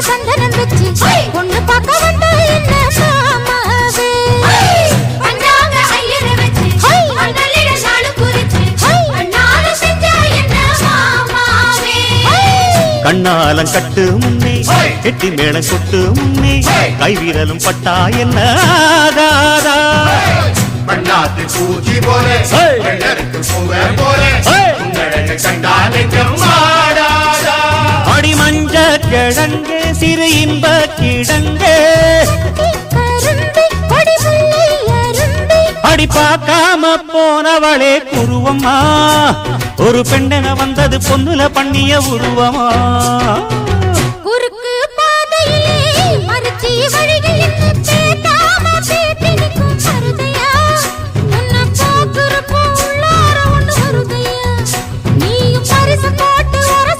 சந்தனம் வச்சு பொண்ணு பார்க்க வந்த என்ன மாமாவே அண்ணாங்க ஐயரை வச்சு அண்ணலிட நாடு குறிச்சு அண்ணால செஞ்சா என்ன மாமாவே கண்ணாலம் கட்டு முன்னே கெட்டி மேளம் கொட்டு முன்னே கைவீரலும் பட்டா என்ன ஆகாதா பண்ணாத்து பூச்சி போலே வெள்ளருக்கு பூவே போலே உன்னழக கண்டாலே மாடாதா அடி மஞ்ச கிழங்கு சிறு இன்ப கிழங்கு அடி பார்க்காம போனவளே குருவம்மா ஒரு பெண்ணென வந்தது பொண்ணுல பண்ணிய உருவமா